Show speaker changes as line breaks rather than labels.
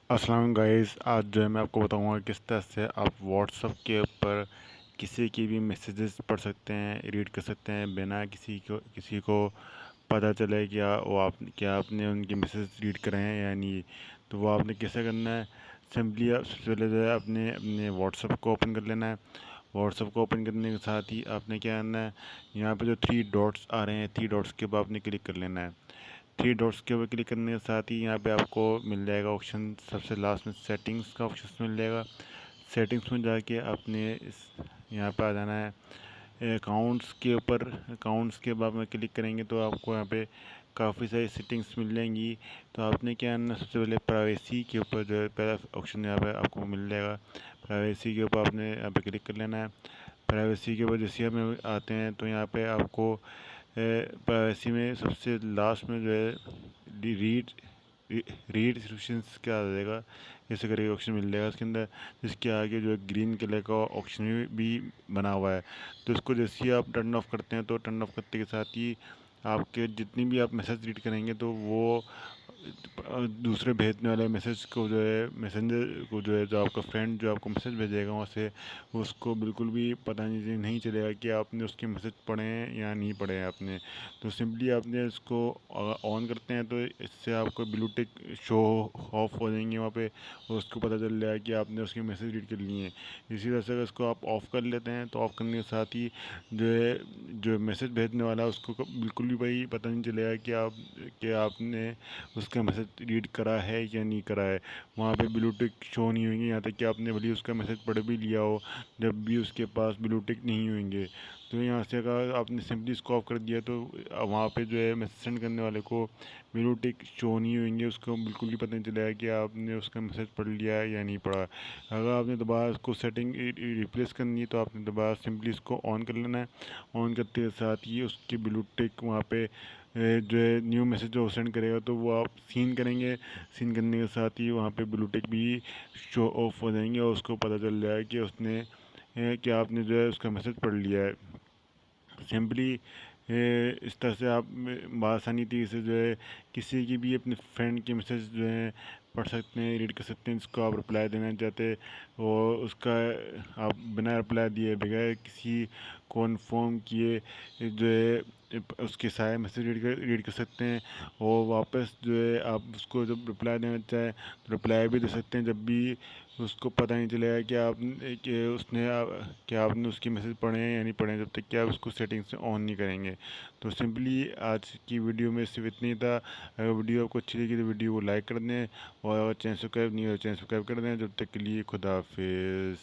अस्सलाम गाइस, आज जो है मैं आपको बताऊंगा किस तरह से आप व्हाट्सएप के ऊपर किसी की भी मैसेजेस पढ़ सकते हैं, रीड कर सकते हैं बिना किसी को पता चले क्या आपने उनके मैसेज रीड करे हैं या नहीं। तो वो आपने कैसे करना है। सिंपली आप सबसे पहले जो है अपने अपने व्हाट्सएप को ओपन कर लेना है। व्हाट्सएप को ओपन करने के साथ ही आपने क्या करना है, यहाँ पे जो थ्री डॉट्स आ रहे हैं, थ्री डॉट्स के ऊपर आपने क्लिक कर लेना है। थ्री डॉट्स के ऊपर क्लिक करने के साथ ही यहाँ पे आपको मिल जाएगा ऑप्शन, सबसे लास्ट में सेटिंग्स का ऑप्शन मिल जाएगा। सेटिंग्स में जाके आपने इस यहाँ पे आ जाना है अकाउंट्स के ऊपर। अकाउंट्स के बाद में क्लिक करेंगे तो आपको यहाँ पे काफ़ी सारी सेटिंग्स मिल जाएंगी। तो आपने क्या करना है, सबसे पहले प्राइवेसी के ऊपर जो है पहला ऑप्शन यहाँ पे आपको मिल जाएगा। प्राइवेसी के ऊपर आपने यहाँ पे क्लिक कर लेना है। प्राइवेसी के बाद जैसे हमें आते हैं तो यहाँ पे आपको प्राइवेसी में सबसे लास्ट में जो है रीड रीड रिस्ट्रिक्शंस क्या आ जाएगा, ऐसे करके ऑप्शन मिल जाएगा इसके अंदर। जिसके आगे जो है ग्रीन कलर का ऑप्शन भी बना हुआ है। तो इसको जैसे ही आप टर्न ऑफ करते हैं तो टर्न ऑफ करते के साथ ही आपके जितनी भी आप मैसेज रीड करेंगे तो वो दूसरे भेजने वाले मैसेज को जो है मैसेंजर को जो है जो आपका फ्रेंड जो आपको मैसेज भेजेगा वहाँ से उसको बिल्कुल भी पता नहीं चलेगा कि आपने उसके मैसेज पढ़े हैं या नहीं पढ़े हैं आपने। तो सिंपली आपने इसको ऑन करते हैं तो इससे आपको ब्लू टिक शो ऑफ हो जाएंगे वहाँ पे, और उसको पता चल जाएगा कि आपने उसके मैसेज रीड कर लिए हैं। इसी तरह से अगर इसको आप ऑफ़ कर लेते हैं तो ऑफ़ करने के साथ ही जो है जो मैसेज भेजने वाला है उसको बिल्कुल भी भाई पता नहीं चलेगा कि आपने उसका मैसेज रीड करा है या नहीं करा है। वहाँ पे ब्लू टिक शो नहीं होंगे, यहाँ तक कि आपने भले उसका मैसेज पढ़ भी लिया हो, जब भी उसके पास ब्लू टिक नहीं होंगे। तो यहाँ से अगर आपने सिंपली इसको ऑफ कर दिया तो वहाँ पे जो है मैसेज सेंड करने वाले को ब्लू टिक शो नहीं होंगे, उसको बिल्कुल भी पता नहीं चलेगा कि आपने उसका मैसेज पढ़ लिया है या नहीं पढ़ा। अगर आपने दोबारा उसको सेटिंग रिप्लेस करनी है तो आपने दोबारा सिंपली इसको ऑन कर लेना है। ऑन करते के साथ ही उसकी ब्लू टिक वहाँ पे जो है न्यू मैसेज जो सेंड करेगा तो वो आप सीन करेंगे। सीन करने के साथ ही वहाँ पे ब्लू टिक भी शो ऑफ हो जाएंगे और उसको पता चल जाएगा कि उसने कि आपने जो है उसका मैसेज पढ़ लिया है। सिंपली इस तरह से आप आसानी तरीके से जो है किसी की भी अपने फ्रेंड के मैसेज जो है पढ़ सकते हैं, रीड कर सकते हैं, जिसको आप रिप्लाई देना चाहते हैं और उसका आप बिना रिप्लाई दिए बगैर किसी को इन्फॉर्म किए जो है उसके सारे मैसेज रीड कर सकते हैं। और वापस जो है आप उसको जब रिप्लाई देना चाहें तो रिप्लाई भी दे सकते हैं, जब भी उसको पता नहीं चलेगा कि आपने उसके मैसेज पढ़े हैं या नहीं पढ़े हैं, जब तक कि आप उसको सेटिंग से ऑन नहीं करेंगे। तो सिंपली आज की वीडियो में सिर्फ इतना ही था। अगर वीडियो आपको अच्छी लगी तो वीडियो को लाइक कर दें, और अगर चैनल सब्सक्राइब नहीं हो तो चैनल सब्सक्राइब कर दें। जब तक के लिए खुदा हाफिज़।